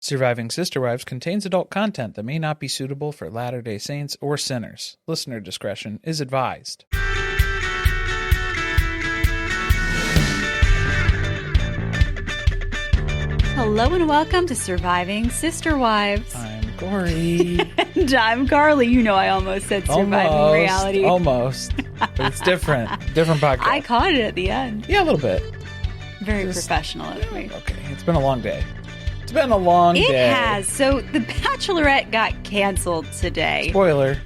Surviving Sister Wives contains adult content that may not be suitable for Latter-day Saints or sinners. Listener discretion is advised. Hello and welcome to Surviving Sister Wives. I'm Corey. And I'm Carly. You know I almost said Surviving Reality. Almost. But it's different. Different podcast. I caught it at the end. Yeah, a little bit. Very professional of me. Okay, it's been a long day. It's been a long day. It has. So The Bachelorette got canceled today. Spoiler.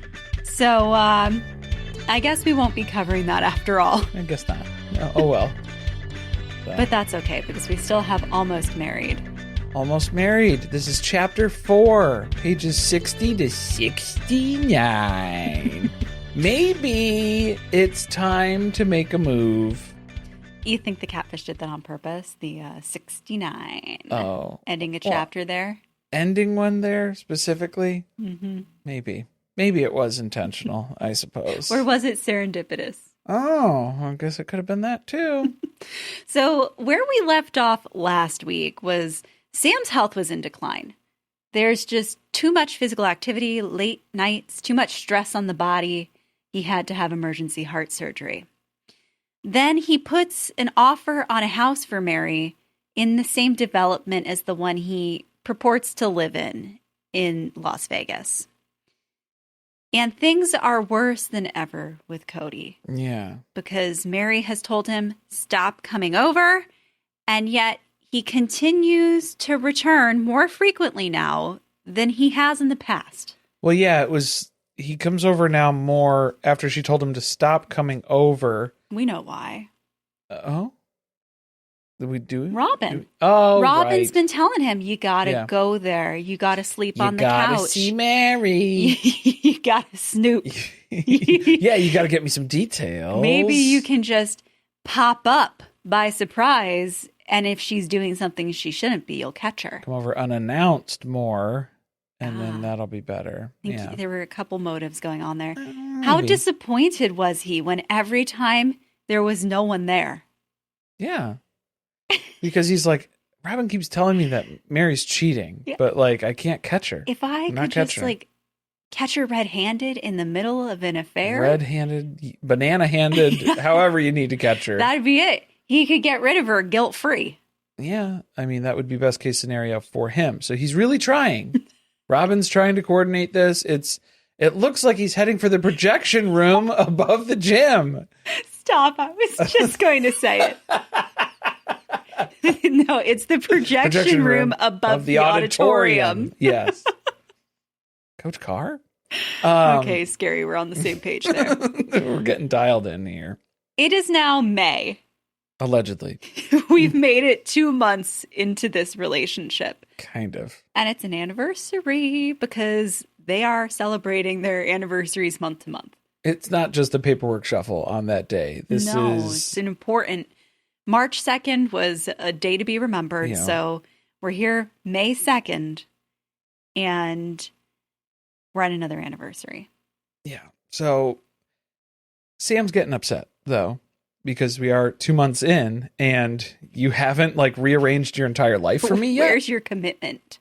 So I guess we won't be covering that after all. I guess not. Oh well. But that's okay because we still have Almost Married. Almost Married. This is chapter 4, pages 60 to 69. Maybe it's time to make a move. You think the catfish did that on purpose? The 69. Oh. Ending a chapter there? Ending one there specifically? Mm-hmm. Maybe. Maybe it was intentional, I suppose. Or was it serendipitous? Oh, I guess it could have been that too. So where we left off last week was Sam's health was in decline. There's just too much physical activity, late nights, too much stress on the body. He had to have emergency heart surgery. Then he puts an offer on a house for Meri in the same development as the one he purports to live in Las Vegas. And things are worse than ever with Kody. Yeah. Because Meri has told him, stop coming over. And yet he continues to return more frequently now than he has in the past. Well, yeah, he comes over now more after she told him to stop coming over. We know why. Oh? Did we do it? Robin's right. been telling him, you gotta go there. You gotta sleep on the couch. You gotta see Meri. You gotta snoop. Yeah, you gotta get me some details. Maybe you can just pop up by surprise, and if she's doing something she shouldn't be, you'll catch her. Come over unannounced more, and then that'll be better. I think there were a couple motives going on there. Maybe. How disappointed was he when every time there was no one there? Yeah. Because he's like, Robin keeps telling me that Mary's cheating, but like I can't catch her. If I could just like catch her red-handed in the middle of an affair. Red-handed, banana-handed, however you need to catch her. That'd be it. He could get rid of her guilt-free. Yeah. I mean, that would be best case scenario for him. So he's really trying. Robin's trying to coordinate this. It looks like he's heading for the projection room above the gym. Stop. I was just going to say it. No, it's the projection room above the auditorium. Yes. Coach Carr? Okay, scary. We're on the same page there. We're getting dialed in here. It is now May. Allegedly. We've made it 2 months into this relationship. Kind of. And it's an anniversary because they are celebrating their anniversaries month to month. It's not just a paperwork shuffle on that day. It's an important... March 2nd was a day to be remembered. Yeah. So we're here May 2nd and we're at another anniversary. Yeah. So Sam's getting upset though, because we are 2 months in and you haven't like rearranged your entire life for me yet. Where's your commitment?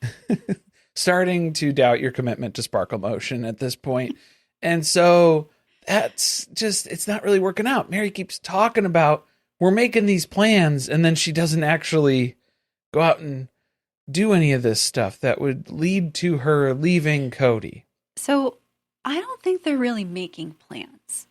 Starting to doubt your commitment to Sparkle Motion at this point. And so that's just, it's not really working out. Meri keeps talking about, we're making these plans, and then she doesn't actually go out and do any of this stuff that would lead to her leaving Kody. So I don't think they're really making plans.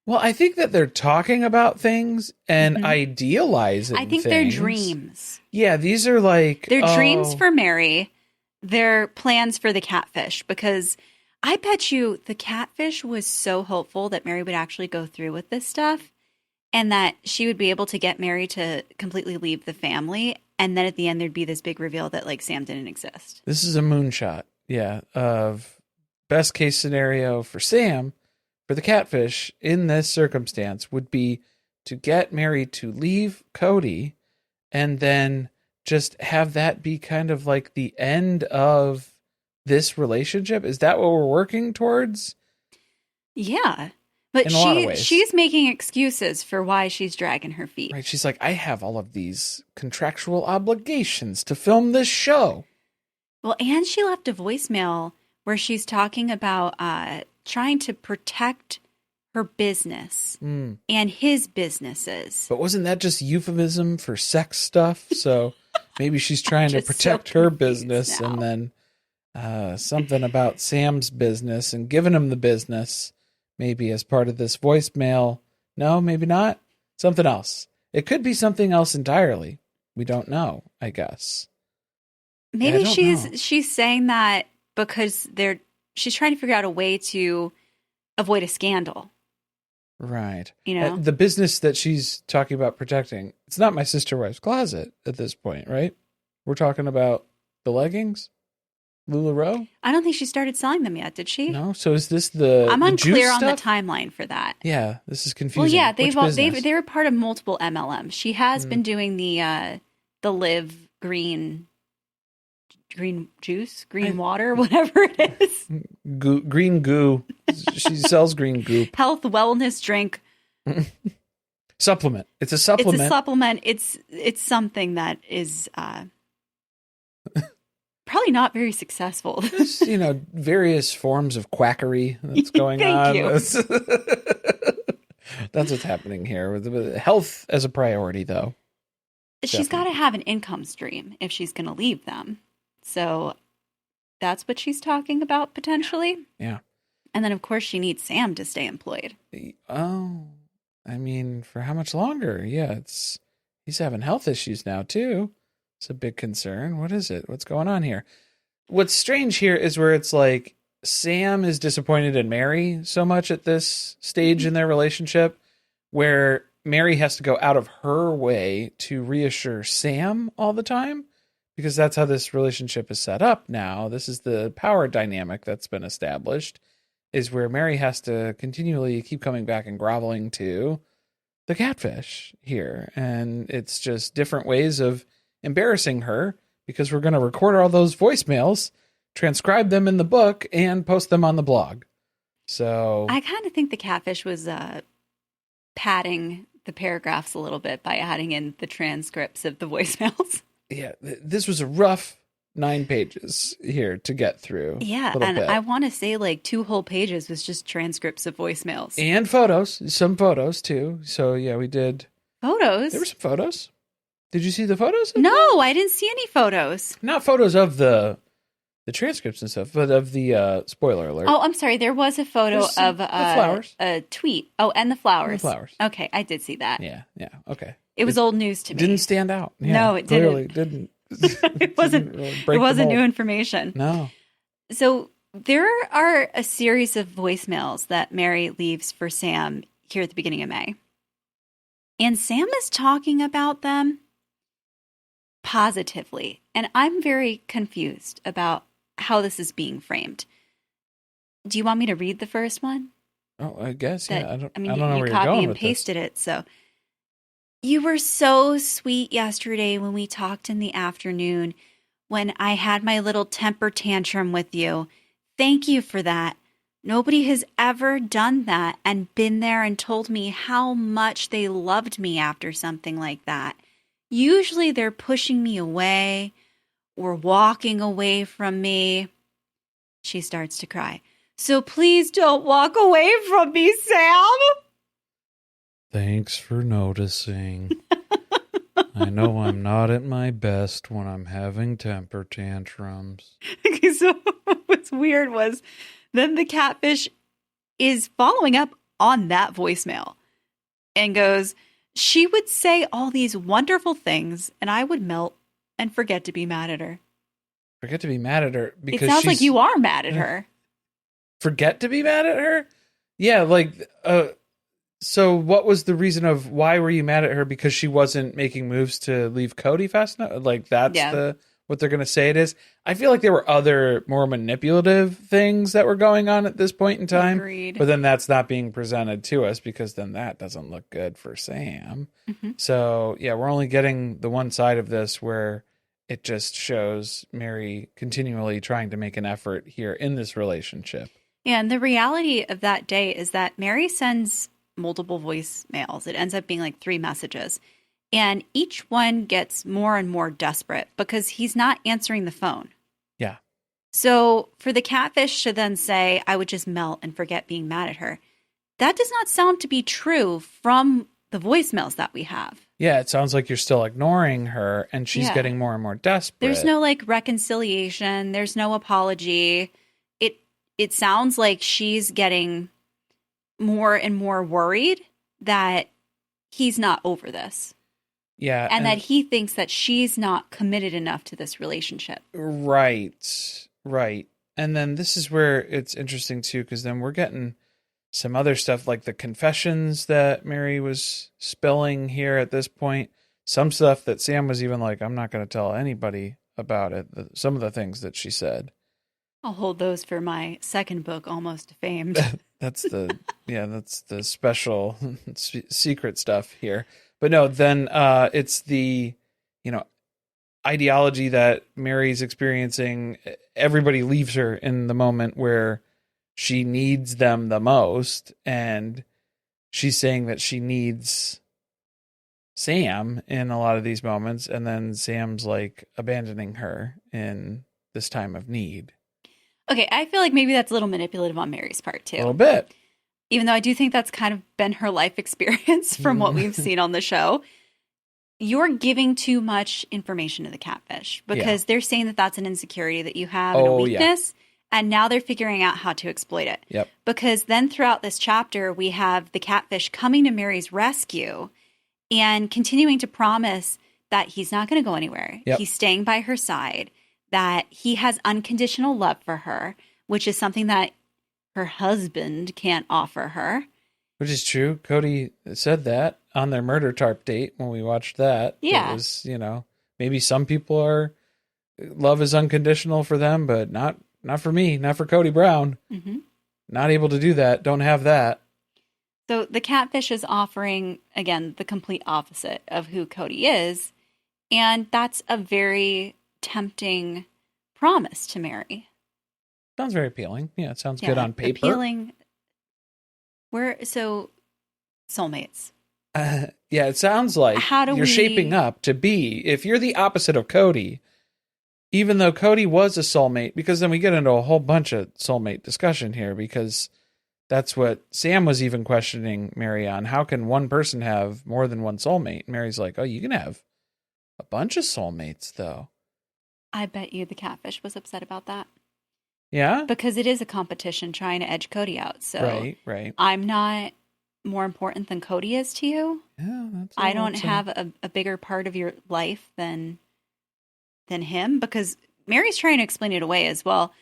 Well, I think that they're talking about things and idealizing I think things. they're dreams. Yeah, these are like... They're dreams for Meri. They're plans for the catfish, because I bet you the catfish was so hopeful that Meri would actually go through with this stuff. And that she would be able to get Meri to completely leave the family. And then at the end, there'd be this big reveal that like Sam didn't exist. This is a moonshot. Yeah. Of best case scenario for Sam, for the catfish in this circumstance would be to get Meri to leave Kody and then just have that be kind of like the end of this relationship. Is that what we're working towards? Yeah. But she's making excuses for why she's dragging her feet. Right. She's like, I have all of these contractual obligations to film this show. Well, and she left a voicemail where she's talking about trying to protect her business and his businesses. But wasn't that just euphemism for sex stuff? So maybe she's trying to Just protect so her confused business, now. and then something about Sam's business and giving him the business, maybe as part of this voicemail. No, maybe not. Something else. It could be something else entirely. We don't know, I guess. Maybe I don't know. she's saying that because she's trying to figure out a way to avoid a scandal. Right. You know? The business that she's talking about protecting, it's not my sister wife's closet at this point, right? We're talking about the leggings? LuLaRoe? I don't think she started selling them yet, did she? No? So is this the I'm the unclear juice on the stuff? timeline for that. Yeah, this is confusing. Well, yeah, Which business? they were part of multiple MLMs. She has been doing the Live green juice, green water, whatever it is. Green goo. She sells green goop. Health wellness drink. Supplement. It's a supplement. It's a supplement. It's something that is probably not very successful. There's, various forms of quackery that's going Thank on. you. That's what's happening here. With health as a priority, though. She's got to have an income stream if she's going to leave them. So that's what she's talking about potentially. Yeah. And then, of course, she needs Sam to stay employed. Oh, I mean, for how much longer? Yeah, he's having health issues now, too. It's a big concern. What is it? What's going on here? What's strange here is where it's like Sam is disappointed in Meri so much at this stage in their relationship, where Meri has to go out of her way to reassure Sam all the time, because that's how this relationship is set up now. This is the power dynamic that's been established, is where Meri has to continually keep coming back and groveling to the catfish here. And it's just different ways of embarrassing her, because we're going to record all those voicemails, transcribe them in the book, and post them on the blog. So I kind of think the catfish was padding the paragraphs a little bit by adding in the transcripts of the voicemails. Yeah, this was a rough 9 pages here to get through. Yeah, and bit. I want to say like 2 whole pages was just transcripts of voicemails. And photos, some photos too. So yeah, we did. Photos? There were some photos. Did you see the photos? No, I didn't see any photos. Not photos of the transcripts and stuff, but of the spoiler alert. Oh, I'm sorry. There was a photo of the flowers. A tweet. Oh, and the flowers. And the flowers. Okay, I did see that. Yeah, okay. It was old news to me. Didn't stand out. Yeah, No, it clearly didn't. didn't. It wasn't. Break It the wasn't mold. new information. No. So there are a series of voicemails that Meri leaves for Sam here at the beginning of May, and Sam is talking about them positively, and I'm very confused about how this is being framed. Do you want me to read the first one? Oh, I guess. Yeah. I don't know you where you're copy going and with pasted it. So you were so sweet yesterday when we talked in the afternoon, when I had my little temper tantrum with you. Thank you for that. Nobody has ever done that and been there and told me how much they loved me after something like that. Usually they're pushing me away or walking away from me. She starts to cry. So please don't walk away from me, Sam. Thanks for noticing. I know I'm not at my best when I'm having temper tantrums. Okay, so what's weird was then the catfish is following up on that voicemail and goes, she would say all these wonderful things and I would melt and forget to be mad at her. Forget to be mad at her because it sounds like you are mad at her. Forget to be mad at her? Yeah, so what was the reason of why were you mad at her? Because she wasn't making moves to leave Kody fast enough? Like that's what they're going to say it is? I feel like there were other more manipulative things that were going on at this point in time. Agreed. But then that's not being presented to us because then that doesn't look good for Sam. Mm-hmm. So yeah, we're only getting the one side of this where it just shows Meri continually trying to make an effort here in this relationship. Yeah, and the reality of that day is that Meri sends multiple voicemails. It ends up being like 3 messages. And each one gets more and more desperate because he's not answering the phone. Yeah. So for the catfish to then say, I would just melt and forget being mad at her, that does not sound to be true from the voicemails that we have. Yeah, it sounds like you're still ignoring her and she's getting more and more desperate. There's no like reconciliation. There's no apology. It sounds like she's getting more and more worried that he's not over this. Yeah. And that he thinks that she's not committed enough to this relationship. Right. And then this is where it's interesting too, because then we're getting some other stuff like the confessions that Meri was spilling here at this point. Some stuff that Sam was even like, I'm not going to tell anybody about it. Some of the things that she said. I'll hold those for my second book, Almost Defamed. That's the special secret stuff here. But no, then it's the, ideology that Meri's experiencing. Everybody leaves her in the moment where she needs them the most. And she's saying that she needs Sam in a lot of these moments. And then Sam's like abandoning her in this time of need. Okay, I feel like maybe that's a little manipulative on Meri's part, too. A little bit. Even though I do think that's kind of been her life experience from what we've seen on the show. You're giving too much information to the catfish because they're saying that that's an insecurity that you have and a weakness. Yeah. And now they're figuring out how to exploit it. Yep. Because then throughout this chapter, we have the catfish coming to Meri's rescue and continuing to promise that he's not going to go anywhere. Yep. He's staying by her side, that he has unconditional love for her, which is something that her husband can't offer her. Which is true. Kody said that on their murder tarp date when we watched that. Yeah. It was, maybe some people love is unconditional for them, but not for me, not for Kody Brown. Mm-hmm. Not able to do that. Don't have that. So the catfish is offering, again, the complete opposite of who Kody is. And that's a very tempting promise to Meri. Sounds very appealing. Yeah, it sounds good on paper. Appealing. So soulmates. Yeah, it sounds like you're shaping up to be, if you're the opposite of Kody, even though Kody was a soulmate, because then we get into a whole bunch of soulmate discussion here, because that's what Sam was even questioning Meri on. How can one person have more than one soulmate? And Mary's like, oh, you can have a bunch of soulmates, though. I bet you the catfish was upset about that. Yeah? Because it is a competition trying to edge Kody out. So right. I'm not more important than Kody is to you. Yeah, I don't have a bigger part of your life than him, because Meri's trying to explain it away as well.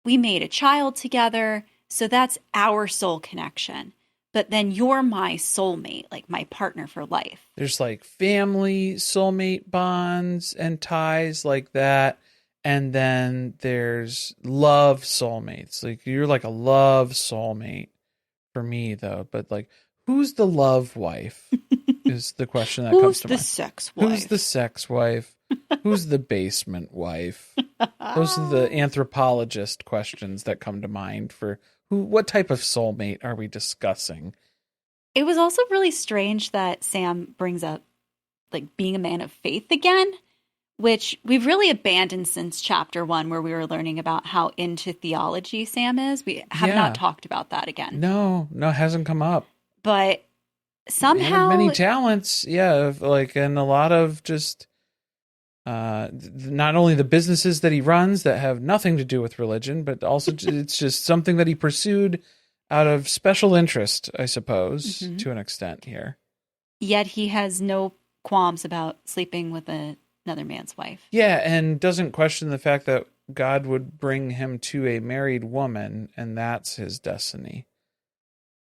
We made a child together, so that's our soul connection. But then you're my soulmate, like my partner for life. There's like family soulmate bonds and ties like that. And then there's love soulmates. Like you're like a love soulmate for me, though. But like, who's the love wife is the question that comes to mind. Who's the sex wife? Who's the sex wife? Who's the basement wife? Those are the anthropologist questions that come to mind for what type of soulmate are we discussing? It was also really strange that Sam brings up like being a man of faith again, which we've really abandoned since chapter 1, where we were learning about how into theology Sam is. We have not talked about that again. No, it hasn't come up. But somehow many talents, like, and a lot of just not only the businesses that he runs that have nothing to do with religion, but also it's just something that he pursued out of special interest, I suppose, to an extent here. Yet he has no qualms about sleeping with another man's wife. Yeah, and doesn't question the fact that God would bring him to a married woman, and that's his destiny.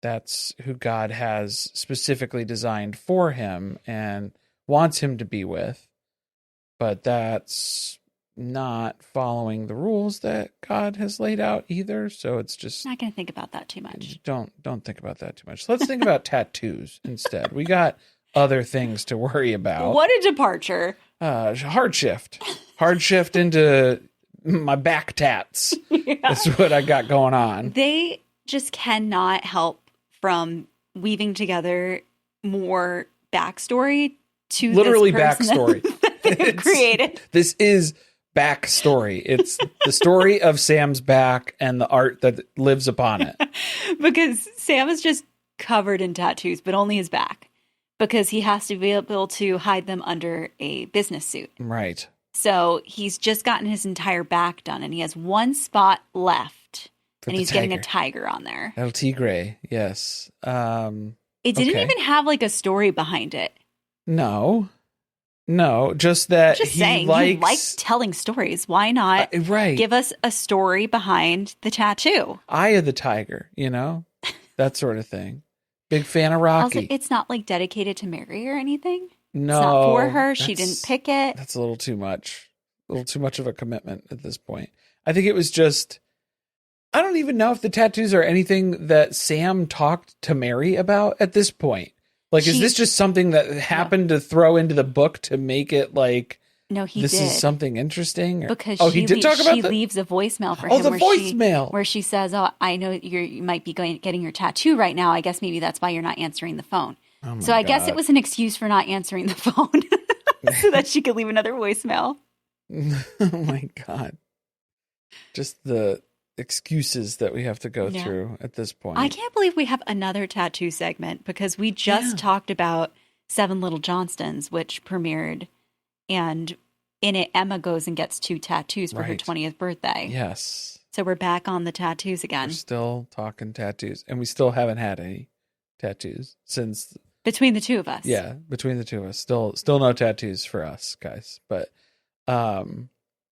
That's who God has specifically designed for him and wants him to be with. But that's not following the rules that God has laid out either. So it's just not going to think about that too much. Don't think about that too much. Let's think about tattoos instead. We got other things to worry about. What a departure. Hard shift into my back tats. That's what I got going on. They just cannot help from weaving together more backstory to literally this person backstory. that they've created. This is back story. It's the story of Sam's back and the art that lives upon it. Because Sam is just covered in tattoos, but only his back. Because he has to be able to hide them under a business suit. Right. So he's just gotten his entire back done, and he has one spot left. And he's getting a tiger on there. El Tigre, yes. It didn't even have like a story behind it. No, just that just he saying, likes... you like telling stories. Why not give us a story behind the tattoo? Eye of the tiger, that sort of thing. Big fan of Rocky. Also, it's not like dedicated to Mary or anything. No. It's not for her. She didn't pick it. That's a little too much. A little too much of a commitment at this point. I think it was just... I don't even know if the tattoos are anything that Sam talked to Mary about at this point. Like, is this just something that happened to throw into the book to make it like, no, he this did. is something interesting? Because he did talk about she leaves a voicemail for him. Oh, the voicemail. Where she says, oh, I know you might be getting your tattoo right now. I guess maybe that's why you're not answering the phone. Oh so I guess it was an excuse for not answering the phone so that she could leave another voicemail. Oh, my God. Just the excuses that we have to go through at this point. I can't believe we have another tattoo segment because we just talked about Seven Little Johnstons, which premiered, and in it Emma goes and gets 2 tattoos for her 20th birthday. Yes. So we're back on the tattoos again. We're still talking tattoos, and we still haven't had any tattoos since between the two of us. Yeah, between the two of us. Still no tattoos for us, guys. But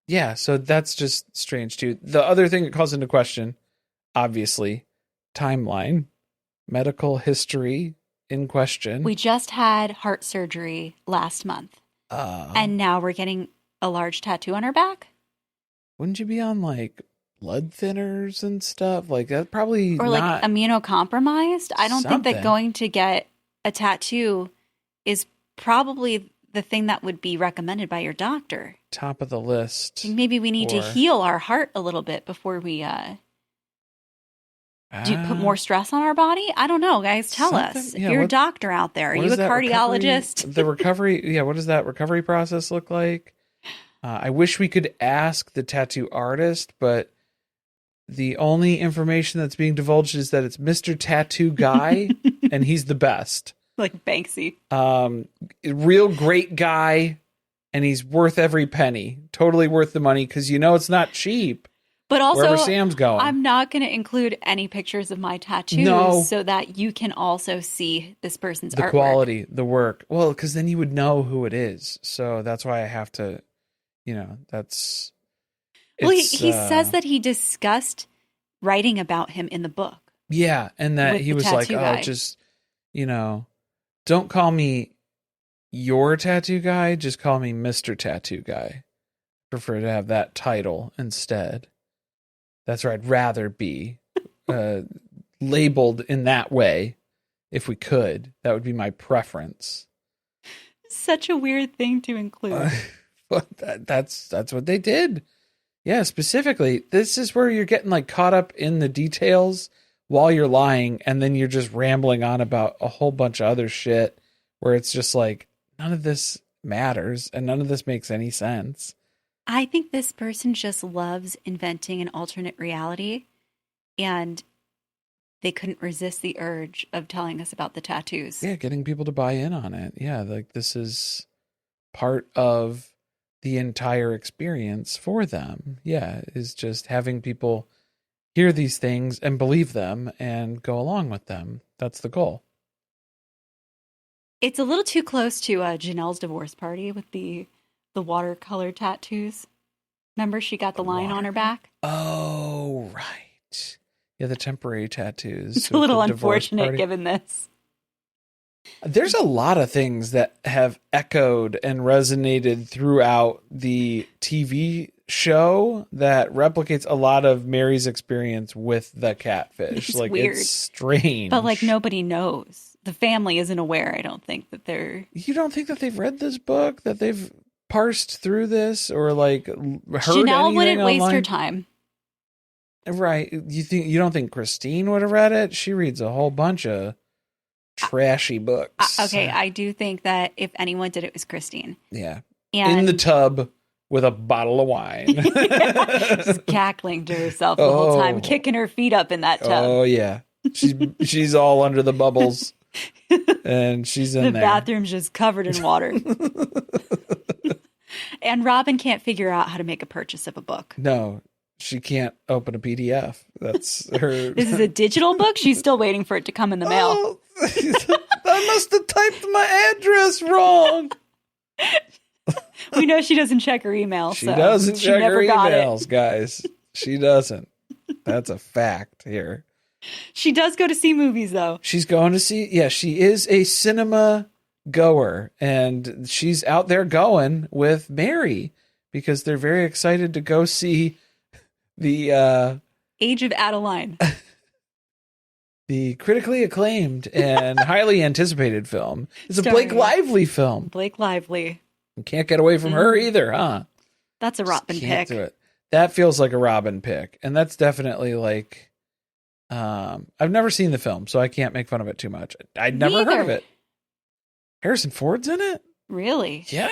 yeah, so that's just strange too. The other thing that calls into question, obviously, timeline, medical history in question. We just had heart surgery last month. And now we're getting a large tattoo on our back. Wouldn't you be on like blood thinners and stuff? Like that probably or like immunocompromised? I don't think that going to get a tattoo is probably the thing that would be recommended by your doctor. Top of the list. Maybe we need to heal our heart a little bit before we do put more stress on our body. I don't know, guys. Tell us. If you're a doctor out there, are you a cardiologist? The recovery, what does that recovery process look like? I wish we could ask the tattoo artist, but the only information that's being divulged is that it's Mr. Tattoo Guy, and he's the best. Like Banksy. Real great guy, and he's worth every penny. Totally worth the money, because it's not cheap. But also, wherever Sam's going. I'm not going to include any pictures of my tattoos so that you can also see this person's artwork. The quality, the work. Well, because then you would know who it is. So that's why I have to, that's... Well, he says that he discussed writing about him in the book. Yeah, and that he was like, just, don't call me your tattoo guy, just call me Mr. Tattoo Guy. Prefer to have that title instead. That's where I'd rather be labeled in that way if we could. That would be my preference. Such a weird thing to include. But that's what they did. Yeah, specifically, this is where you're getting like caught up in the details while you're lying, and then you're just rambling on about a whole bunch of other shit where it's just like, none of this matters and none of this makes any sense. I think this person just loves inventing an alternate reality, and they couldn't resist the urge of telling us about the tattoos. Yeah, getting people to buy in on it. Yeah, like this is part of the entire experience for them. Yeah, is just having people hear these things and believe them and go along with them. That's the goal. It's a little too close to Janelle's divorce party with the watercolor tattoos. Remember, she got the line on her back? Oh, right. Yeah, the temporary tattoos. It's a little unfortunate given this. There's a lot of things that have echoed and resonated throughout the TV show that replicates a lot of Mary's experience with the catfish. It's weird. It's strange. But like nobody knows. The family isn't aware, I don't think, that they're... You don't think that they've read this book? That they've parsed through this or like heard Janelle wouldn't waste online? her time. Right. You don't think Christine would have read it? She reads a whole bunch of trashy books. Okay, I do think that if anyone did it was Christine. Yeah. And in the tub with a bottle of wine. Just cackling to herself the whole time, kicking her feet up in that tub. Oh, yeah. She's all under the bubbles, and she's in the there. The bathroom's just covered in water. And Robin can't figure out how to make a purchase of a book. No, she can't open a PDF. That's her. This is a digital book? She's still waiting for it to come in the mail. Oh, I must have typed my address wrong. We know she doesn't check her email. She doesn't check her emails, guys. She doesn't. That's a fact here. She does go to see movies, though. She's going to see. Yeah, she is a cinema goer, and she's out there going with Mary because they're very excited to go see the Age of Adeline. The critically acclaimed and highly anticipated film. It's a Blake Lively film. Blake Lively. You can't get away from her either, huh? That's a Robin pick. Do it. That feels like a Robin pick. And that's definitely like, I've never seen the film, so I can't make fun of it too much. I'd never heard of it. Harrison Ford's in it? Really? Yeah.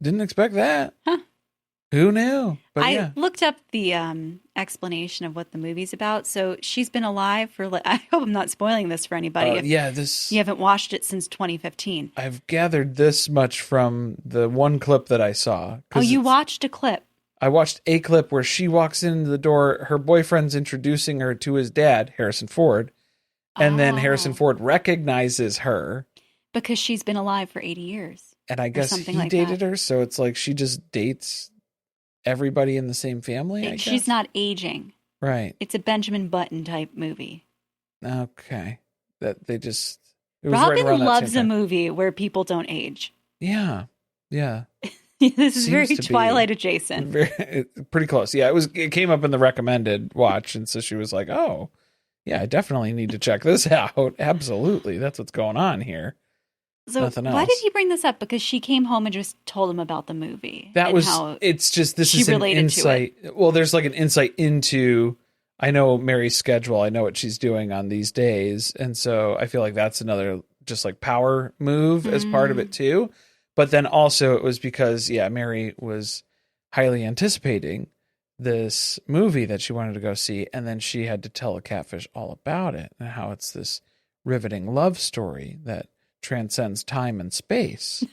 Didn't expect that. Huh. Who knew? But I looked up the explanation of what the movie's about. So she's been alive for, I hope I'm not spoiling this for anybody. If you haven't watched it since 2015. I've gathered this much from the one clip that I saw. Oh, you watched a clip? I watched a clip where she walks into the door. Her boyfriend's introducing her to his dad, Harrison Ford. And then Harrison Ford recognizes her. Because she's been alive for 80 years. And I guess he dated her. So it's like she just dates everybody in the same family, I guess. She's not aging. Right. It's a Benjamin Button type movie. Okay. That they just... Robin loves a movie where people don't age. Yeah. Yeah. This is very Twilight adjacent. Pretty close. Yeah, it came up in the recommended watch, and so she was like, oh, yeah, I definitely need to check this out. Absolutely. That's what's going on here. So why did he bring this up? Because she came home and just told him about the movie. It's just, this is an insight. Well, there's like an insight into, I know Mary's schedule. I know what she's doing on these days. And so I feel like that's another just like power move as part of it too. But then also it was because, Mary was highly anticipating this movie that she wanted to go see. And then she had to tell a catfish all about it and how it's this riveting love story that transcends time and space.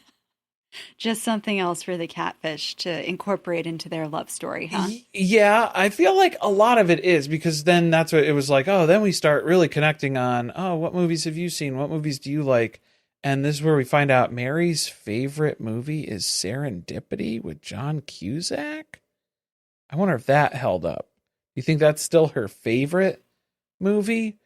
Just something else for the catfish to incorporate into their love story, huh? Yeah, I feel like a lot of it is, because then that's what it was like, then we start really connecting on, what movies have you seen? What movies do you like? And this is where we find out Mary's favorite movie is Serendipity with John Cusack. I wonder if that held up. You think that's still her favorite movie?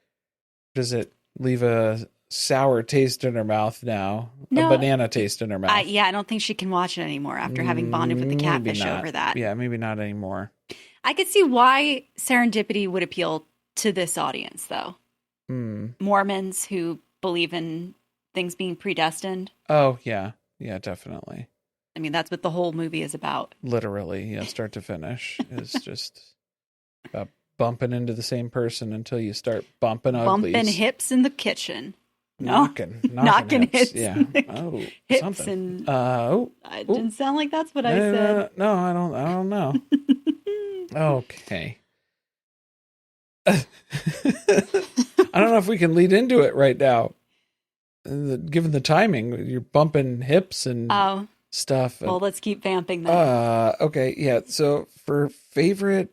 Does it leave a sour taste in her mouth now? No, a banana taste in her mouth? I don't think she can watch it anymore after having bonded with the catfish over that. Yeah, maybe not anymore. I could see why Serendipity would appeal to this audience, though. Mormons who believe in things being predestined. Oh, yeah. Yeah, definitely. I mean, that's what the whole movie is about. Literally, start to finish is just about bumping into the same person until you start bumping uglies. Bumping hips in the kitchen. Knocking hips. Yeah. Oh, hips something. And it didn't sound like that's what I said. No, I don't know. Okay. I don't know if we can lead into it right now. Given the timing, you're bumping hips and stuff. Well, let's keep vamping then. Okay, yeah. So for favorite,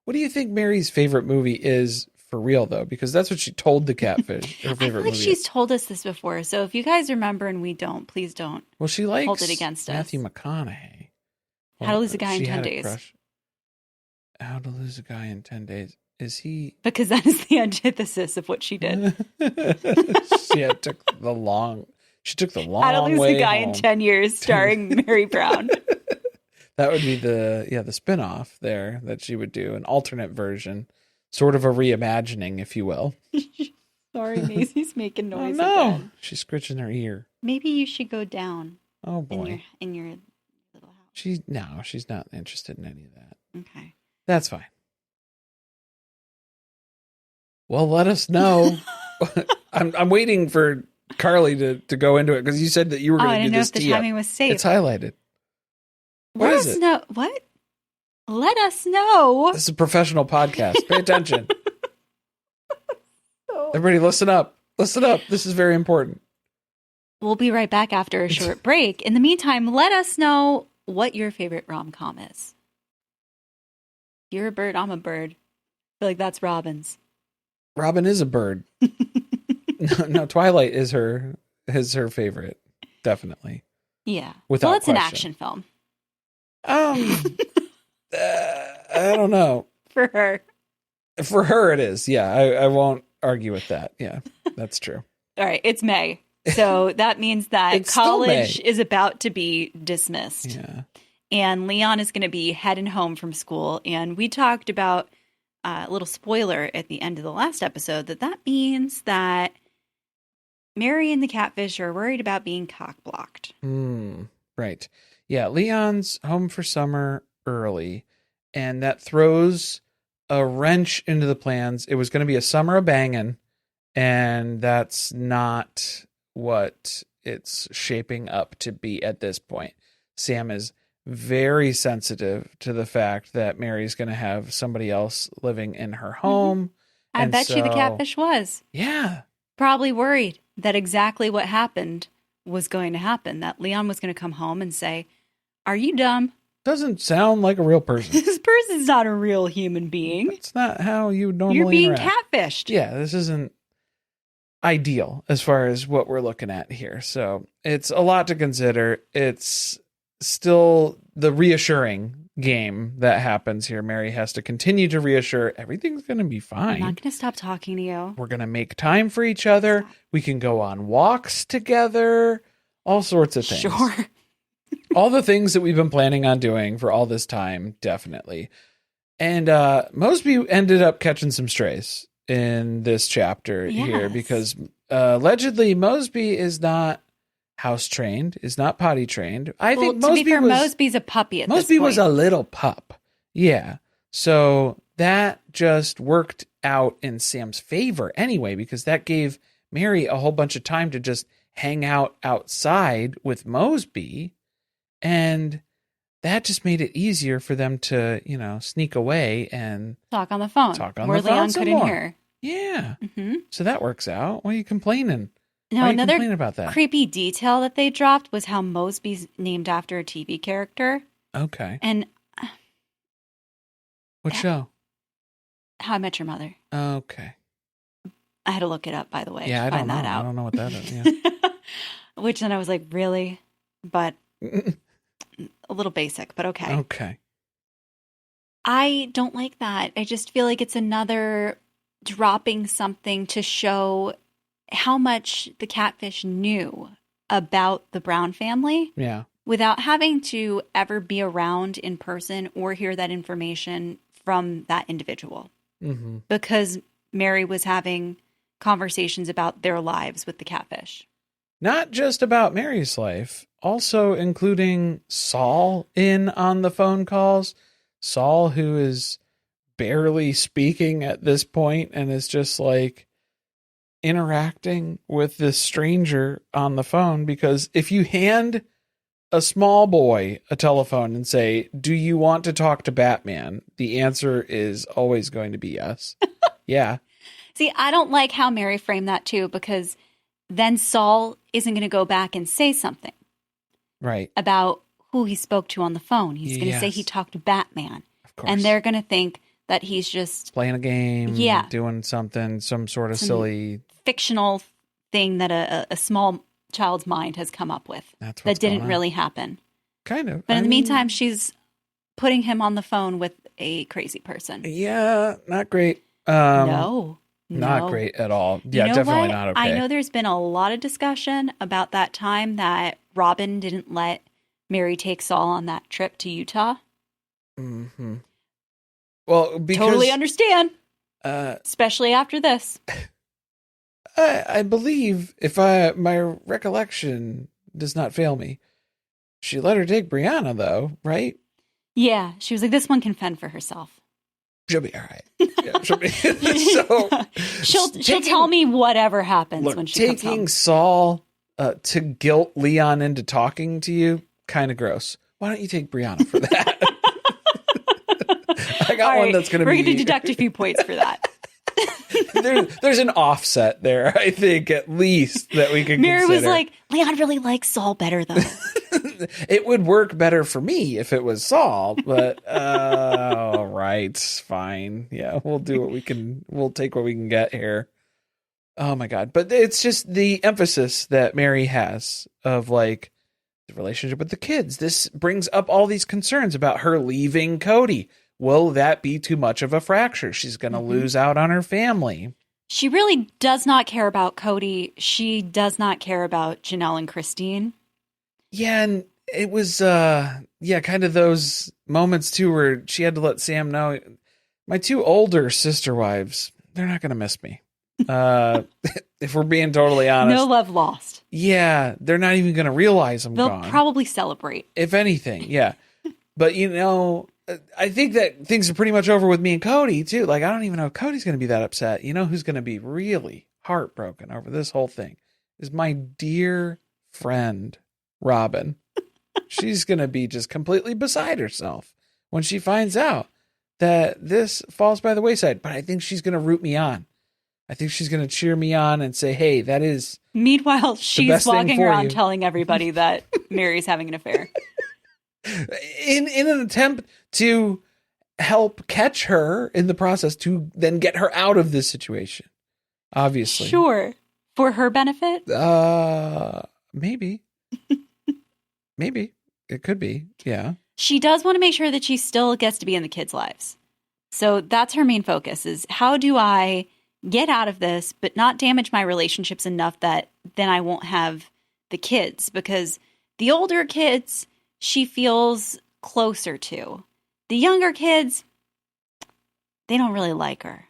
what do you think Mary's favorite movie is for real, though? Because that's what she told the catfish. Her favorite movie. She's told us this before. So if you guys remember and we don't, please don't. Well, she likes hold it against Matthew us. McConaughey. How to Lose a Guy in 10 Days. How to Lose a Guy in 10 Days. Is he? Because that is the antithesis of what she did. She took the long way How to Lose a Guy home. in 10 Years, starring Mary Brown. That would be the spinoff there that she would do, an alternate version, sort of a reimagining, if you will. Sorry, Maisie's making noise. Oh, no, again. She's scritching her ear. Maybe you should go down. Oh boy, in your little house. She's not interested in any of that. Okay, that's fine. Well, let us know. I'm waiting for Carly to go into it because you said that you were going to do this. I didn't know if the timing was safe. It's highlighted. What Let is us it? know. What? Let us know. This is a professional podcast. Pay attention. Everybody listen up. Listen up. This is very important. We'll be right back after a short break. In the meantime, let us know what your favorite rom-com is. You're a bird, I'm a bird. I feel like that's Robin's. Robin is a bird. No, Twilight is her favorite. Definitely. Yeah. Without well, it's an question. action film. I don't know. For her. For her, it is. Yeah, I won't argue with that. Yeah, that's true. All right, it's May. So that means that It's still college May. is about to be dismissed. Yeah. And Leon is going to be heading home from school. And we talked about a little spoiler at the end of the last episode that means that Mary and the catfish are worried about being cock-blocked. Right. Yeah, Leon's home for summer early, and that throws a wrench into the plans. It was going to be a summer of banging, and that's not what it's shaping up to be at this point. Sam is very sensitive to the fact that Mary's going to have somebody else living in her home. I bet you the catfish was. Yeah. Probably worried that exactly what happened was going to happen, that Leon was going to come home and say, "Are you dumb? Doesn't sound like a real person. This person's not a real human being. It's not how you normally You're being interact." catfished." Yeah, this isn't ideal as far as what we're looking at here. So it's a lot to consider. It's still the reassuring game that happens here. Mary has to continue to reassure everything's going to be I'm fine. not going to stop talking to you. We're going to make time for each other. We can go on walks together, all sorts of things. Sure. All the things that we've been planning on doing for all this time, definitely. And Mosby ended up catching some strays in this chapter here Yes. because allegedly Mosby is not house trained, is not potty trained. I think to Mosby be fair, was Mosby's a puppy at this Mosby point. was a little pup. Yeah. So that just worked out in Sam's favor anyway, because that gave Mary a whole bunch of time to just hang out outside with Mosby. And that just made it easier for them to, sneak away and talk on the phone. Where the phone Leon some couldn't more. hear. Yeah. Mm-hmm. So that works out. Why are you complaining? Now, Why are you another complaining about that? creepy detail that they dropped was how Mosby's named after a TV character. Okay. And What show? How I Met Your Mother. Okay. I had to look it up, by the way, Yeah, to I find don't know. that out. I don't know what that is. Yeah. Which then I was like, really? But a little basic, but okay. Okay. I don't like that. I just feel like it's another dropping something to show how much the catfish knew about the Brown family Yeah. without having to ever be around in person or hear that information from that individual. Mm-hmm. Because Mary was having conversations about their lives with the catfish. Not just about Mary's life, also including Saul in on the phone calls. Saul, who is barely speaking at this point and is just like interacting with this stranger on the phone. Because if you hand a small boy a telephone and say, "Do you want to talk to Batman?" the answer is always going to be yes. Yeah. See, I don't like how Mary framed that too, because then Saul isn't going to go back and say something Right. about who he spoke to on the phone. He's going to say Yes. he talked to Batman. Of course. And they're going to think that he's just playing a game, Yeah. doing something, some sort of Some silly. fictional thing that a small child's mind has come up with That's that what's going didn't on. really happen. Kind of. But I in the mean, meantime, she's putting him on the phone with a crazy person. yeah, not great. No. Not great at all. You Yeah, know definitely what? not okay. I know there's been a lot of discussion about that time that Robin didn't let Mary take Saul on that trip to Utah. Mm-hmm. Well, because Totally understand, uh, especially after this. I believe, if my recollection does not fail me, she let her take Brianna, though, right? Yeah, she was like, "This one can fend for herself." She'll be all right. Yeah, she'll be. So she'll tell me whatever happens Look, when she comes taking home. Saul to guilt Leon into talking to you, kind of gross. Why don't you take Brianna for that? I got All one right, that's going to be... We're going to deduct a few points for that. There's an offset there, I think, at least, that we can Mary consider. was like, Leon really likes Saul better, though. It would work better for me if it was Saul, but all right, fine. Yeah, we'll do what we can. We'll take what we can get here. Oh my God. But it's just the emphasis that Mary has of like the relationship with the kids. This brings up all these concerns about her leaving Kody. Will that be too much of a fracture? She's going to lose out on her family. She really does not care about Kody. She does not care about Janelle and Christine. Yeah, and it was kind of those moments too where she had to let Sam know, my two older sister wives, they're not going to miss me. If we're being totally honest. No love lost. Yeah, they're not even going to realize I'm They'll gone. probably celebrate. If anything, yeah. But, I think that things are pretty much over with me and Kody, too. Like, I don't even know if Cody's going to be that upset. You know who's going to be really heartbroken over this whole thing is my dear friend, Robin. She's going to be just completely beside herself when she finds out that this falls by the wayside. But I think she's going to root me on. I think she's going to cheer me on and say, hey, that is... Meanwhile, she's walking around you. telling everybody that Mary's having an affair. In an attempt to help catch her in the process to then get her out of this situation. Obviously. Sure. For her benefit? Maybe. Maybe. It could be. Yeah. She does want to make sure that she still gets to be in the kids' lives. So that's her main focus is how do I get out of this, but not damage my relationships enough that then I won't have the kids, because the older kids she feels closer to. The younger kids, they don't really like her.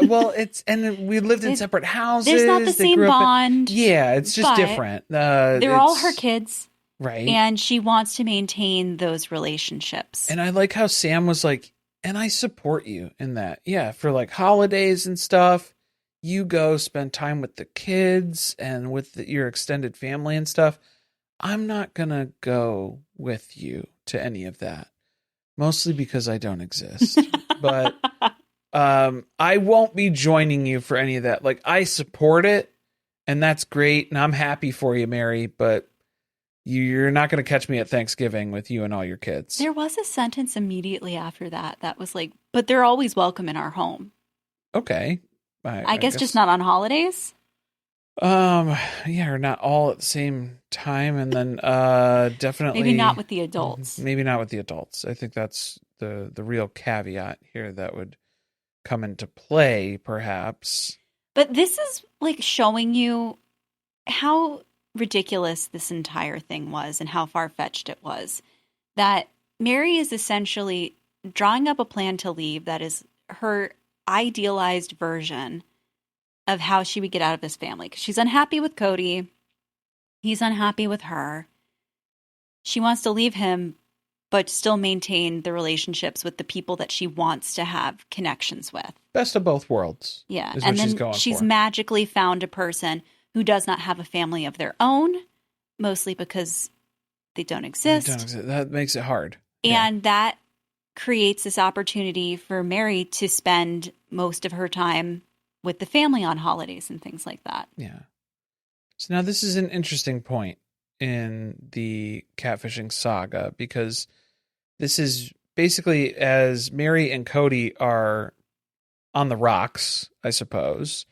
Well, and we lived in separate houses. There's not the same bond. Yeah, it's just different. They're all her kids. Right. And she wants to maintain those relationships. And I like how Sam was like, and I support you in that. Yeah, for like holidays and stuff, you go spend time with the kids and with your extended family and stuff. I'm not going to go with you to any of that, mostly because I don't exist. But I won't be joining you for any of that. Like, I support it, and that's great, and I'm happy for you, Mary, but you're not going to catch me at Thanksgiving with you and all your kids. There was a sentence immediately after that was like, but they're always welcome in our home. Okay. I guess just not on holidays. Yeah, or not all at the same time, and then definitely maybe not with the adults. Maybe not with the adults. I think that's the real caveat here that would come into play, perhaps. But this is like showing you how ridiculous this entire thing was and how far-fetched it was. That Mary is essentially drawing up a plan to leave that is her idealized version of how she would get out of this family. Because she's unhappy with Kody. He's unhappy with her. She wants to leave him, but still maintain the relationships with the people that she wants to have connections with. Best of both worlds. Yeah. And then she's magically found a person who does not have a family of their own, mostly because they don't exist. That makes it hard. And that creates this opportunity for Mary to spend most of her time with the family on holidays and things like that. Yeah. So now this is an interesting point in the catfishing saga, because this is basically as Mary and Kody are on the rocks, I suppose.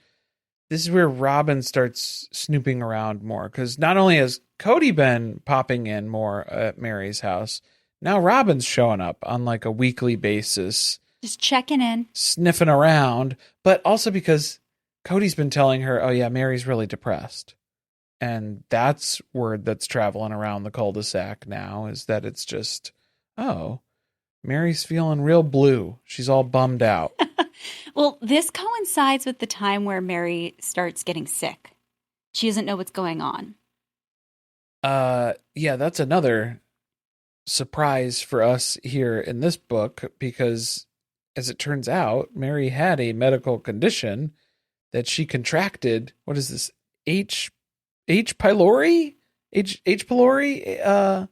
This is where Robin starts snooping around more, because not only has Kody been popping in more at Mary's house, now Robin's showing up on like a weekly basis. Just checking in. Sniffing around, but also because Cody's been telling her, oh yeah, Mary's really depressed. And that's word that's traveling around the cul-de-sac now, is that it's just, oh, Mary's feeling real blue. She's all bummed out. Well, this coincides with the time where Mary starts getting sick. She doesn't know what's going on. Yeah, that's another surprise for us here in this book, because as it turns out, Mary had a medical condition that she contracted. What is this? H. pylori? H. pylori?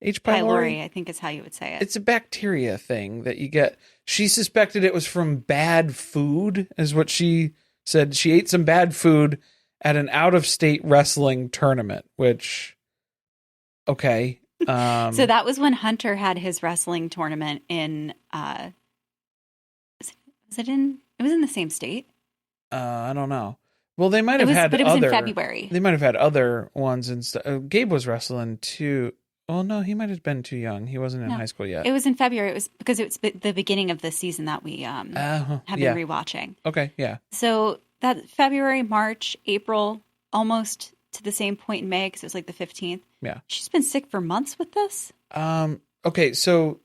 H. pylori, I think is how you would say it. It's a bacteria thing that you get. She suspected it was from bad food, is what she said. She ate some bad food at an out-of-state wrestling tournament, which, okay. So that was when Hunter had his wrestling tournament in, it was in the same state? I don't know. Well, they might have had but it was in February. They might have had other ones and stuff. Gabe was wrestling too. Well, no, he might have been too young. He wasn't in high school yet. It was in February. It was because it was the beginning of the season that we have been rewatching. Okay, yeah. So that February, March, April, almost to the same point in May because it was like the 15th. Yeah. She's been sick for months with this? Okay, so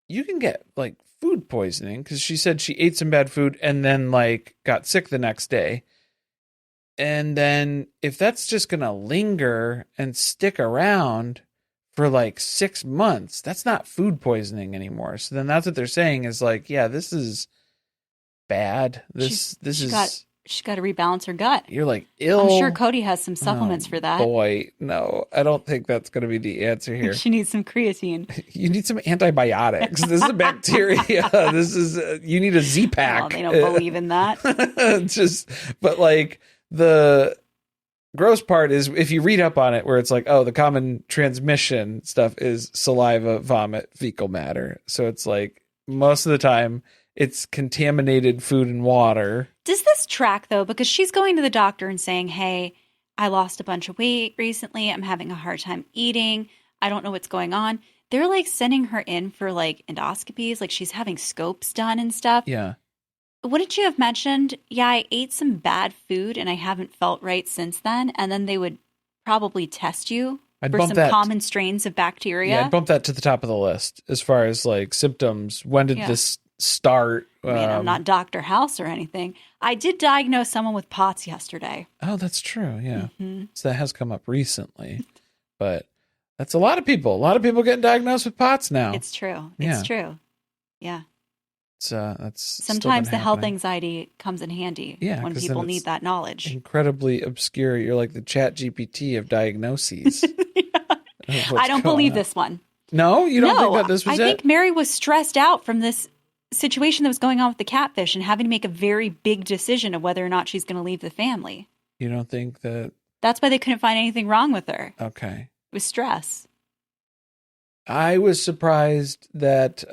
you can get like food poisoning because she said she ate some bad food and then like got sick the next day. And then if that's just going to linger and stick around for like 6 months, that's not food poisoning anymore. So then that's what they're saying is like, yeah, this is bad. She's got to rebalance her gut. You're like ill. I'm sure Kody has some supplements for that. Boy, no, I don't think that's going to be the answer here. She needs some creatine. You need some antibiotics. This is a bacteria. This is you need a Z-Pack. Oh, they don't believe in that. But like the gross part is if you read up on it where it's like, oh, the common transmission stuff is saliva, vomit, fecal matter. So it's like most of the time it's contaminated food and water. Does this track though? Because she's going to the doctor and saying, hey, I lost a bunch of weight recently. I'm having a hard time eating. I don't know what's going on. They're like sending her in for like endoscopies. Like she's having scopes done and stuff. Yeah. What did you have mentioned? Yeah, I ate some bad food and I haven't felt right since then. And then they would probably test you for some common strains of bacteria. Yeah, I'd bump that to the top of the list as far as like symptoms. When did this start? I mean, I'm not Dr. House or anything. I did diagnose someone with POTS yesterday. Oh, that's true. Yeah. Mm-hmm. So that has come up recently. But that's a lot of people. A lot of people getting diagnosed with POTS now. It's true. It's true. Yeah. That's sometimes the health anxiety comes in handy when people need that knowledge. Incredibly obscure. You're like the Chat GPT of diagnoses. I don't believe this one. No, you don't think that this was I think Meri was stressed out from this situation that was going on with the catfish and having to make a very big decision of whether or not she's going to leave the family. You don't think that? That's why they couldn't find anything wrong with her. Okay. It was stress. I was surprised that,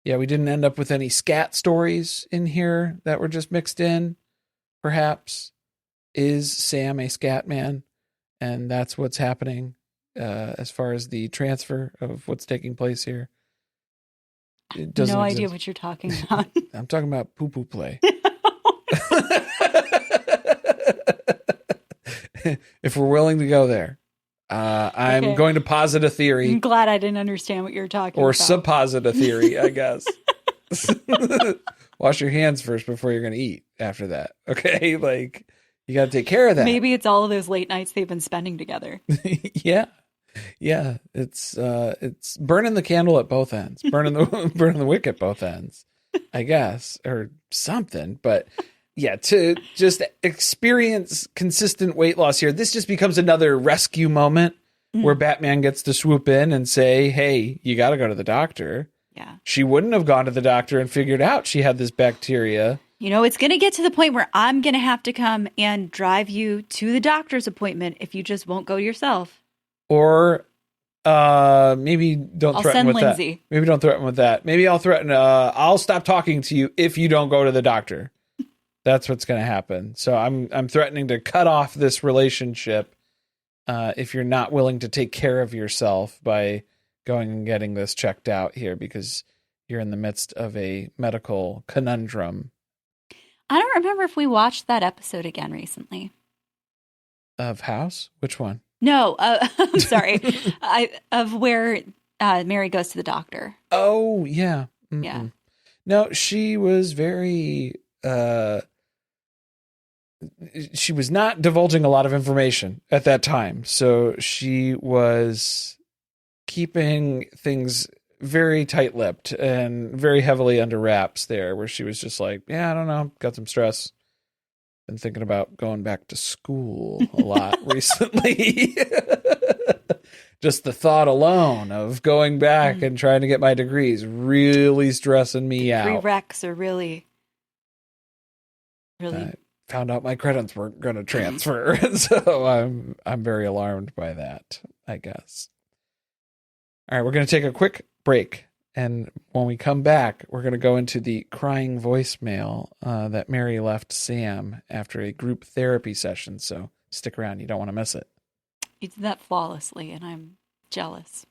we didn't end up with any scat stories in here that were just mixed in. Perhaps is Sam a scat man? And that's what's happening as far as the transfer of what's taking place here. It doesn't no exist. idea what you're talking about. I'm talking about poo-poo play. If we're willing to go there. I'm going to posit a theory. I'm glad I didn't understand what you were talking or about. Or supposit a theory, I guess. Wash your hands first before you're going to eat after that. Okay? Like, you got to take care of that. Maybe it's all of those late nights they've been spending together. Yeah. Yeah. It's burning the candle at both ends. Burning the wick at both ends, I guess. Or something. But yeah, to just experience consistent weight loss here, this just becomes another rescue moment where Batman gets to swoop in and say, hey, you got to go to the doctor. Yeah. She wouldn't have gone to the doctor and figured out she had this bacteria. You know, it's going to get to the point where I'm going to have to come and drive you to the doctor's appointment if you just won't go yourself. Or maybe don't threaten with Lindsay. that. Maybe don't threaten with that. Maybe I'll threaten, I'll stop talking to you if you don't go to the doctor. That's what's going to happen. So I'm threatening to cut off this relationship if you're not willing to take care of yourself by going and getting this checked out here because you're in the midst of a medical conundrum. I don't remember if we watched that episode again recently. Of House? Which one? No, I'm sorry. Of where Meri goes to the doctor. Oh, yeah. Mm-mm. Yeah. No, she was very... she was not divulging a lot of information at that time. So she was keeping things very tight-lipped and very heavily under wraps there, where she was just like, yeah, I don't know, got some stress. Been thinking about going back to school a lot recently. just the thought alone of going back and trying to get my degrees really stressing me out. Prereqs are really. I found out my credits weren't going to transfer, so I'm very alarmed by that, I guess. All right, we're going to take a quick break, and when we come back, we're going to go into the crying voicemail that Mary left Sam after a group therapy session, so stick around. You don't want to miss it. You did that flawlessly, and I'm jealous.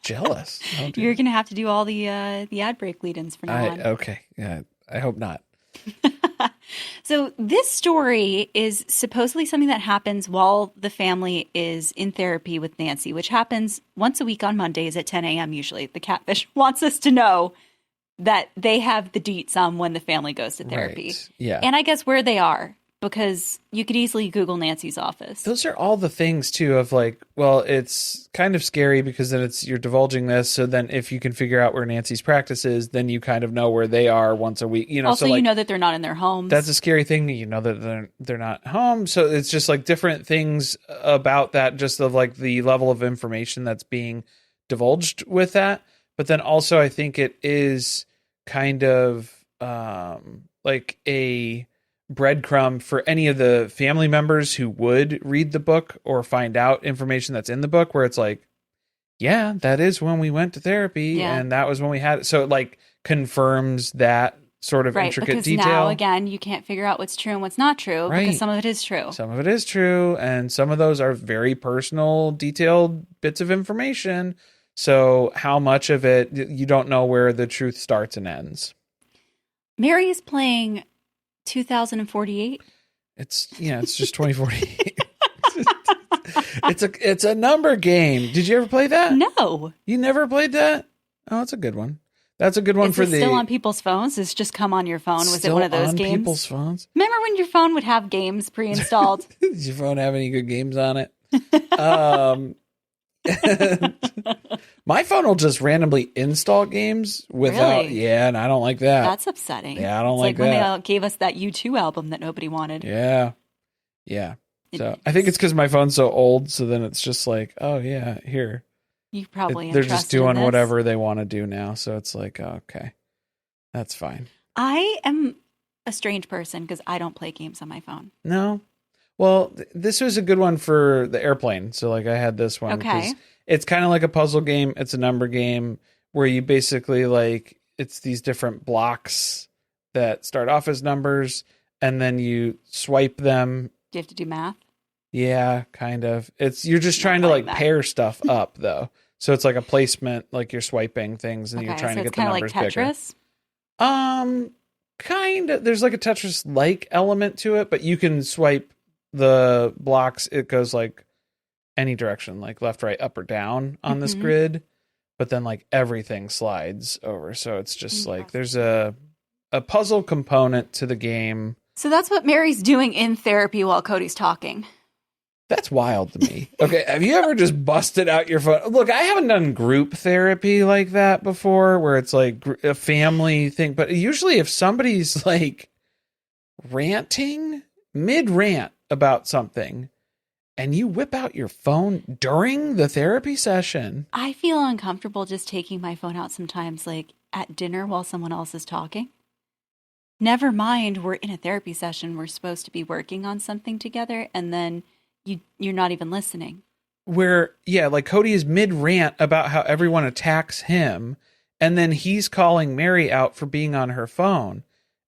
Jealous? You're going to have to do all the ad break lead-ins from now on. Okay, yeah, I hope not. So this story is supposedly something that happens while the family is in therapy with Nancy, which happens once a week on Mondays at 10 a.m. usually. The catfish wants us to know that they have the deets on when the family goes to therapy. Right. Yeah. And I guess where they are, because you could easily Google Nancy's office. Those are all the things, too, of like, well, it's kind of scary because then you're divulging this. So then if you can figure out where Nancy's practice is, then you kind of know where they are once a week. Also, so like, you know that they're not in their homes. That's a scary thing. You know that they're not home. So it's just like different things about that, just of like the level of information that's being divulged with that. But then also I think it is kind of like a breadcrumb for any of the family members who would read the book or find out information that's in the book, where it's like, yeah, that is when we went to therapy, and that was when we had it. So it like confirms that sort of intricate because detail. Now again, you can't figure out what's true and what's not true, because some of it is true. Some of it is true, and some of those are very personal, detailed bits of information. So how much of it, you don't know where the truth starts and ends. Mary is playing 2048. It's just 2048. It's a number game. Did you ever play that? No. You never played that? Oh, it's a good one. That's a good one for the. Still on people's phones? It's just come on your phone. Was it one of those on games? People's phones. Remember when your phone would have games pre-installed? Does your phone have any good games on it? My phone will just randomly install games without. Really? Yeah, and I don't like that. That's upsetting. Yeah, I don't like that. When they gave us that U2 album that nobody wanted. Yeah. So I think it's because my phone's so old. So then it's just like, oh yeah, here. You probably they're just doing whatever they want to do now. So it's like, oh, okay, that's fine. I am a strange person because I don't play games on my phone. No. Well, this was a good one for the airplane. So like I had this one. Okay. It's kind of like a puzzle game. It's a number game where you basically like, it's these different blocks that start off as numbers and then you swipe them. Do you have to do math? Yeah, kind of. You're just trying to like pair stuff up though. So it's like a placement, like you're swiping things and you're trying to get the numbers bigger. Kind of like Tetris? Kind of. There's like a Tetris-like element to it, but you can swipe the blocks. It goes like any direction, like left, right, up, or down on this grid. But then like everything slides over. So it's just like there's a puzzle component to the game. So that's what Mary's doing in therapy while Kody's talking. That's wild to me. Okay, have you ever just busted out your phone? Look, I haven't done group therapy like that before, where it's like a family thing. But usually if somebody's like ranting, mid-rant about something, and you whip out your phone during the therapy session. I feel uncomfortable just taking my phone out sometimes, like at dinner while someone else is talking. Never mind, we're in a therapy session. We're supposed to be working on something together, and then you're not even listening. Where, yeah, like Kody is mid-rant about how everyone attacks him, and then he's calling Mary out for being on her phone.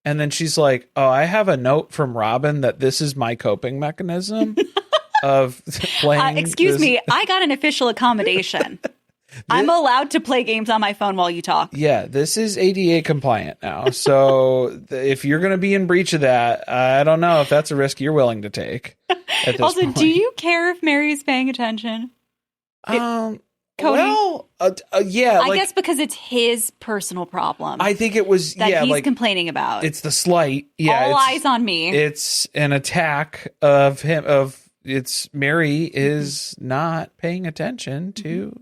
And then she's like, oh, I have a note from Robin that this is my coping mechanism of playing. Excuse me, I got an official accommodation. I'm allowed to play games on my phone while you talk. Yeah, this is ADA compliant now. So if you're going to be in breach of that, I don't know if that's a risk you're willing to take. At this also, point. Do you care if Mary's paying attention? Kody? Well, yeah. I guess because it's his personal problem. I think it was that he's complaining about. It's the slight. Yeah, all eyes on me. It's an attack of him. Mary is not paying attention to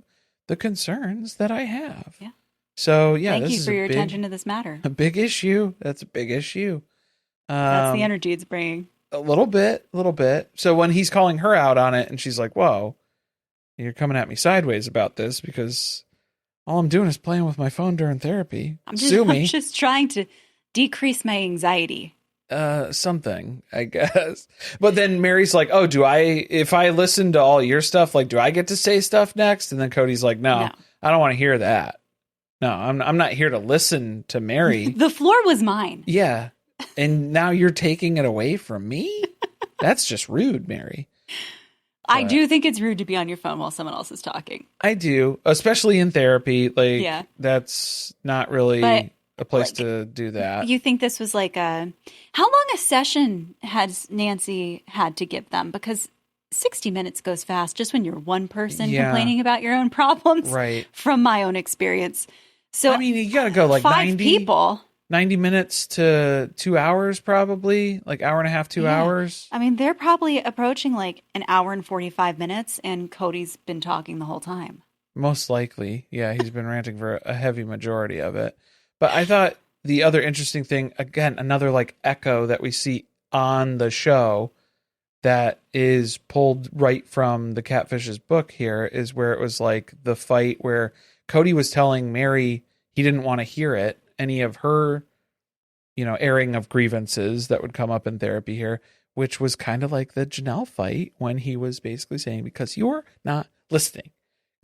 the concerns that I have. Yeah. So yeah, thank you for your attention to this matter. A big issue. That's a big issue. That's the energy it's bringing. A little bit. So when he's calling her out on it, and she's like, "Whoa, you're coming at me sideways about this because all I'm doing is playing with my phone during therapy. Sue me. I'm just trying to decrease my anxiety. Something, I guess. But then Mary's like, oh, if I listen to all your stuff, like, do I get to say stuff next? And then Cody's like, no. I don't want to hear that. No, I'm not here to listen to Mary. The floor was mine. Yeah. And now you're taking it away from me? That's just rude, Mary. I do think it's rude to be on your phone while someone else is talking. I do, especially in therapy. Like, that's not really a place to do that. You think this was like how long a session has Nancy had to give them? Because 60 minutes goes fast just when you're one person complaining about your own problems. Right. From my own experience. So, I mean, you got to go like 5 people. 90 minutes to 2 hours, probably like hour and a half, 2 hours. I mean, they're probably approaching like an hour and 45 minutes, and Cody's been talking the whole time. Most likely. Yeah, he's been ranting for a heavy majority of it. But I thought the other interesting thing, again, another like echo that we see on the show that is pulled right from the Catfish's book here is where it was like the fight where Kody was telling Meri he didn't want to hear it, any of her, airing of grievances that would come up in therapy here, which was kind of like the Janelle fight when he was basically saying, because you're not listening,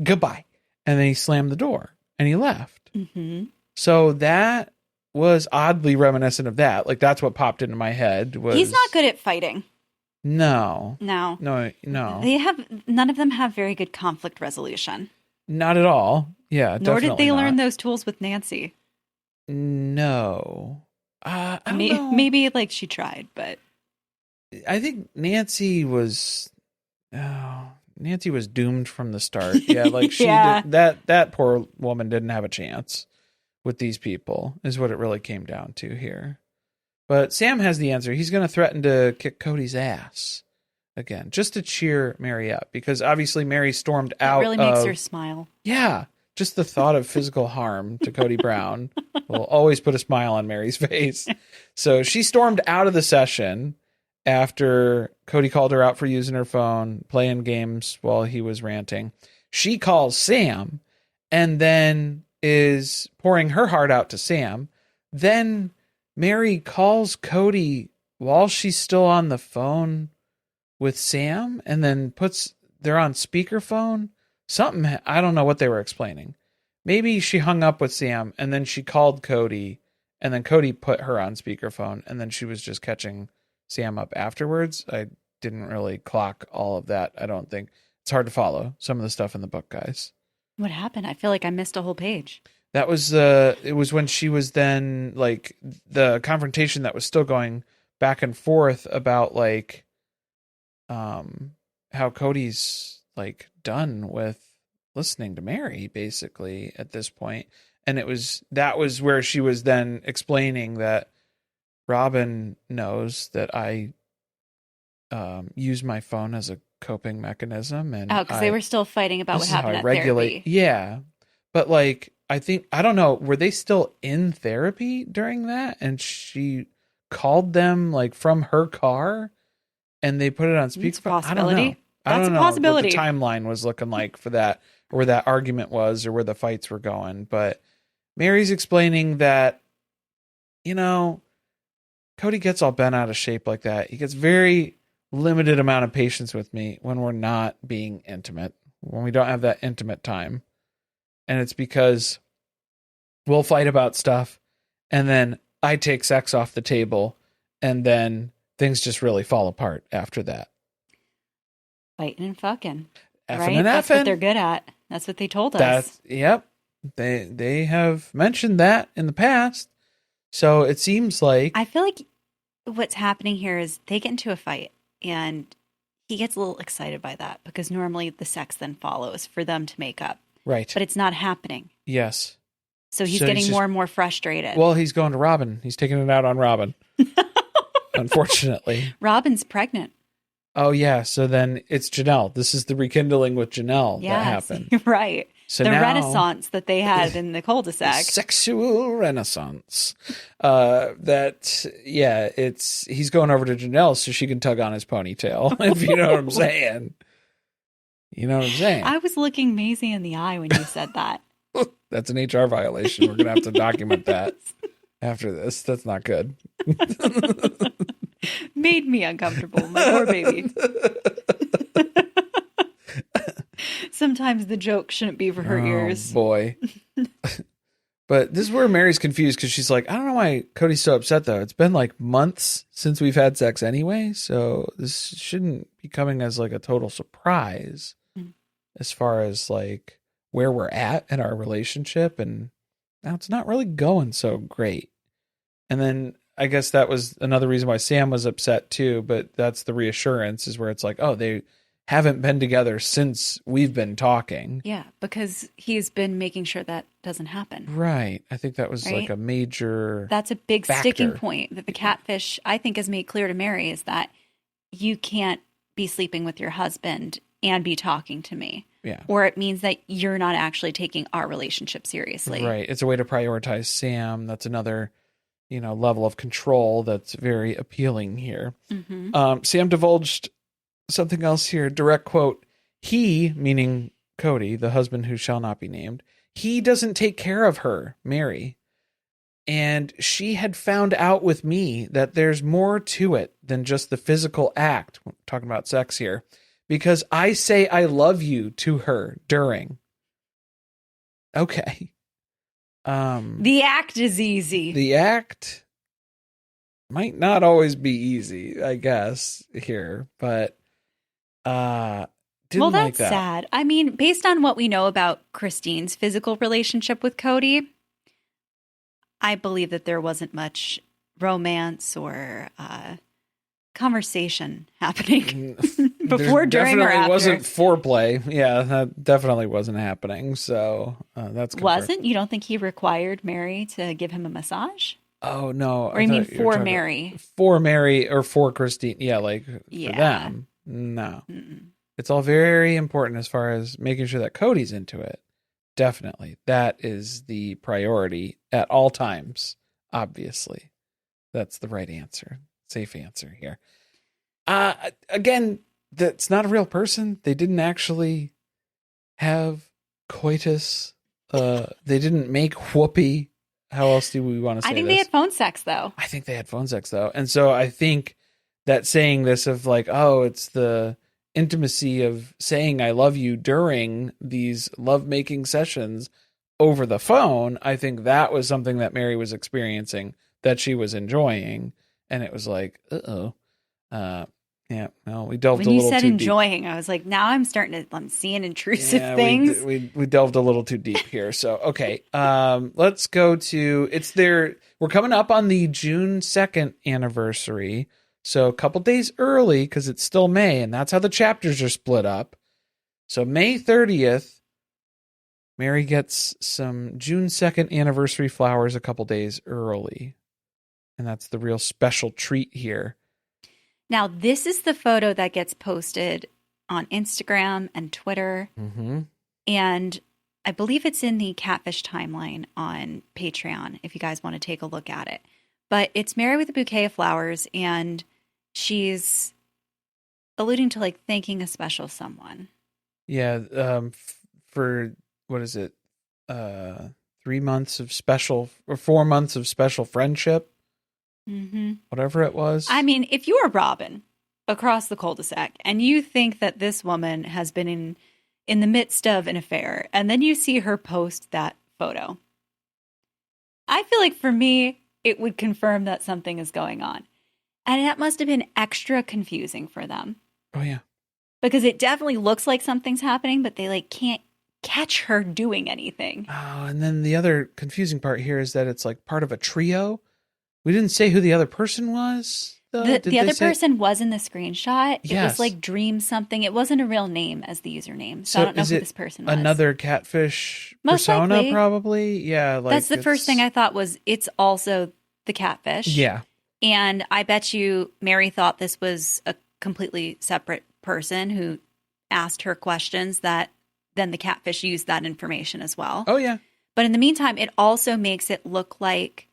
goodbye. And then he slammed the door and he left. Mm-hmm. So that was oddly reminiscent of that. Like, that's what popped into my head. He's not good at fighting. No. No. None of them have very good conflict resolution. Not at all. Yeah, Nor definitely did they not. learn those tools with Nancy. No. I don't know. Maybe like she tried, but I think Nancy was doomed from the start. Yeah, like she did, that poor woman didn't have a chance with these people, is what it really came down to here. But Sam has the answer. He's going to threaten to kick Cody's ass again, just to cheer Meri up, because obviously Meri stormed out. It really makes her smile. Yeah, just the thought of physical harm to Kody Brown will always put a smile on Mary's face. So she stormed out of the session after Kody called her out for using her phone, playing games while he was ranting. She calls Sam and then is pouring her heart out to Sam. Then Meri calls Kody while she's still on the phone with Sam and then they're on speakerphone. Something, I don't know what they were explaining. Maybe she hung up with Sam and then she called Kody and then Kody put her on speakerphone and then she was just catching Sam up afterwards. I didn't really clock all of that. I don't think. It's hard to follow some of the stuff in the book, guys. What happened? I feel like I missed a whole page. That was it was when she was then like the confrontation that was still going back and forth about like how Cody's like done with listening to Meri basically at this point. And that was where she was then explaining that Robin knows that I use my phone as a coping mechanism, and because they were still fighting about what happened at therapy. Yeah, but like I don't know, were they still in therapy during that? And she called them like from her car, and they put it on speakerphone. I don't know. That's a possibility. What the timeline was looking like for that, or where that argument was, or where the fights were going. But Mary's explaining that, Kody gets all bent out of shape like that. He gets very limited amount of patience with me when we're not being intimate, when we don't have that intimate time. And it's because we'll fight about stuff, and then I take sex off the table, and then things just really fall apart after that. Fighting and fucking. Effing right? and That's effing. what they're good at. That's what they told us. Yep. They have mentioned that in the past. So it seems like... I feel like what's happening here is they get into a fight, and he gets a little excited by that, because normally the sex then follows for them to make up. Right. But it's not happening. Yes. So he's getting more and more frustrated. Well, he's going to Robin. He's taking it out on Robin. Unfortunately. Robin's pregnant. Oh, yeah. So then it's Janelle. This is the rekindling with Janelle that happened. Right. So the now, renaissance that they had in the cul-de-sac. Sexual renaissance. He's going over to Janelle so she can tug on his ponytail, if you know what I'm saying. You know what I'm saying? I was looking Maisie in the eye when you said that. That's an HR violation. We're going to have to document that after this. That's not good. Made me uncomfortable, my poor baby. Sometimes the joke shouldn't be for her ears. Boy. But this is where Mary's confused because she's like, I don't know why Kody's so upset, though. It's been like months since we've had sex anyway, so this shouldn't be coming as like a total surprise as far as like where we're at in our relationship. And now it's not really going so great. And then I guess that was another reason why Sam was upset too, but that's the reassurance is where it's like, oh, they haven't been together since we've been talking. Yeah, because he's been making sure that doesn't happen. Right. I think that was like a major That's a big factor. sticking point that the catfish, I think, has made clear to Mary is that you can't be sleeping with your husband and be talking to me. Yeah. Or it means that you're not actually taking our relationship seriously. Right. It's a way to prioritize Sam. That's another, level of control that's very appealing here. Mm-hmm. Sam divulged something else here. Direct quote. He, meaning Kody, the husband who shall not be named, he doesn't take care of her, Meri. And she had found out with me that there's more to it than just the physical act. We're talking about sex here. Because I say I love you to her during. Okay. The act is easy. The act might not always be easy, I guess, here. But didn't well, that's like that. sad. I mean, based on what we know about Christine's physical relationship with Kody, I believe that there wasn't much romance or conversation happening before, during, or after. Wasn't foreplay. Yeah, that definitely wasn't happening. So that's confirmed. Wasn't? You don't think he required Meri to give him a massage? Oh no! Or you mean for Meri? For Meri or for Christine? Yeah, like for Yeah. them. No, it's all very important as far as making sure that Kody's into it. Definitely, that is the priority at all times. Obviously, that's the right answer. Safe answer here. Again, that's not a real person. They didn't actually have coitus. They didn't make whoopee. How else do we want to say this? I think they had phone sex, though. I think they had phone sex, though. And so I think that saying this of like, oh, it's the intimacy of saying I love you during these lovemaking sessions over the phone, I think that was something that Meri was experiencing that she was enjoying. And it was like, uh-oh. Yeah, well, we delved a little too deep. When you said enjoying, I was like, now I'm seeing intrusive things. We delved a little too deep here. So, okay, let's go to, we're coming up on the June 2nd anniversary. So a couple days early because it's still May, and that's how the chapters are split up. So May 30th, Meri gets some June 2nd anniversary flowers a couple days early. And that's the real special treat here. Now, this is the photo that gets posted on Instagram and Twitter. Mm-hmm. And I believe it's in the Catfish timeline on Patreon, if you guys want to take a look at it. But it's Meri with a bouquet of flowers, and she's alluding to like thanking a special someone. Yeah, for, what is it? 3 months of special, or 4 months of special friendship. Mm-hmm. Whatever it was. I mean, if you are Robin across the cul-de-sac and you think that this woman has been in the midst of an affair, and then you see her post that photo, I feel like for me, it would confirm that something is going on. And that must have been extra confusing for them. Oh, yeah. Because it definitely looks like something's happening, but they like can't catch her doing anything. Oh, and then the other confusing part here is that it's like part of a trio. We didn't say who the other person was, though. The other person was in the screenshot. Yes. It was like Dream something. It wasn't a real name as the username. So I don't know who this person was. Another catfish Most persona, likely. Probably? Yeah. Like that's the first thing I thought was it's also the catfish. Yeah. And I bet you Meri thought this was a completely separate person who asked her questions that then the catfish used that information as well. Oh, yeah. But in the meantime, it also makes it look like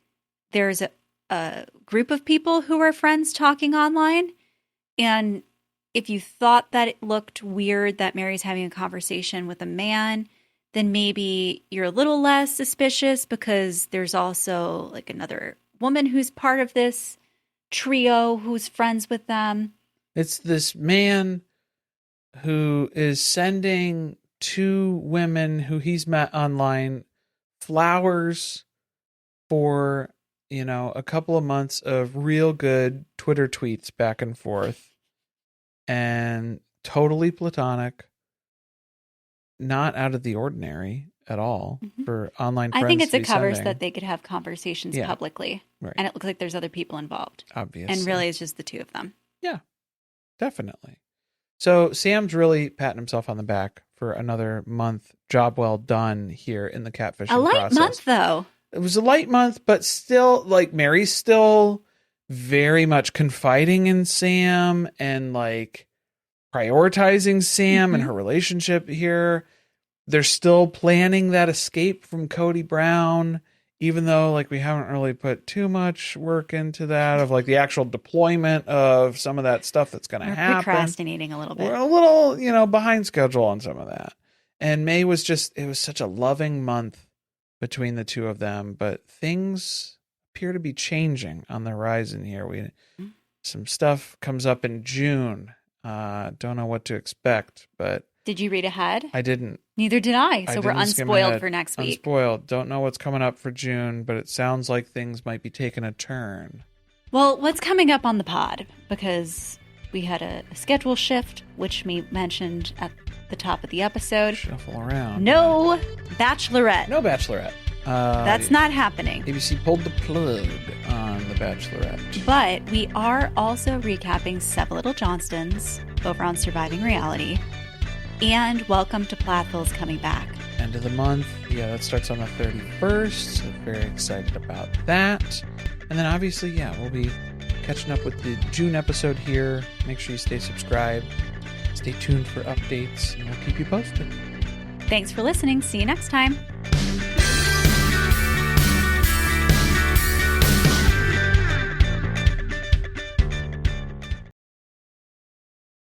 there's a group of people who are friends talking online. And if you thought that it looked weird that Mary's having a conversation with a man, then maybe you're a little less suspicious because there's also like another woman who's part of this trio who's friends with them. It's this man who is sending 2 women who he's met online flowers for, a couple of months of real good Twitter tweets back and forth, and totally platonic, not out of the ordinary at all for online friends. I think it's to a be cover so sending. that they could have conversations publicly. Right. And it looks like there's other people involved. Obviously. And really it's just the 2 of them. Yeah, definitely. So Sam's really patting himself on the back for another month. Job well done here in the catfishing process. A light month, though. It was a light month, but still, like, Mary's still very much confiding in Sam and, like, prioritizing Sam and her relationship here. They're still planning that escape from Kody Brown, even though, like, we haven't really put too much work into that, of, like, the actual deployment of some of that stuff that's going to happen. Procrastinating a little bit. We're a little, behind schedule on some of that. And May was it was such a loving month between the 2 of them, but things appear to be changing on the horizon here. Some stuff comes up in June. Don't know what to expect, but... Did you read ahead? I didn't. Neither did I. So we're unspoiled for next week. Unspoiled. Don't know what's coming up for June, but it sounds like things might be taking a turn. Well, what's coming up on the pod? Because we had a schedule shift, which we mentioned at the top of the episode. Shuffle around. No Bachelorette. No Bachelorette. That's not happening. ABC pulled the plug on the Bachelorette. But we are also recapping Seven Little Johnstons over on Surviving Reality. And Welcome to Plathville's coming back. End of the month. Yeah, that starts on the 31st. So very excited about that. And then obviously, we'll be catching up with the June episode here. Make sure you stay subscribed. Stay tuned for updates, and we'll keep you posted. Thanks for listening. See you next time.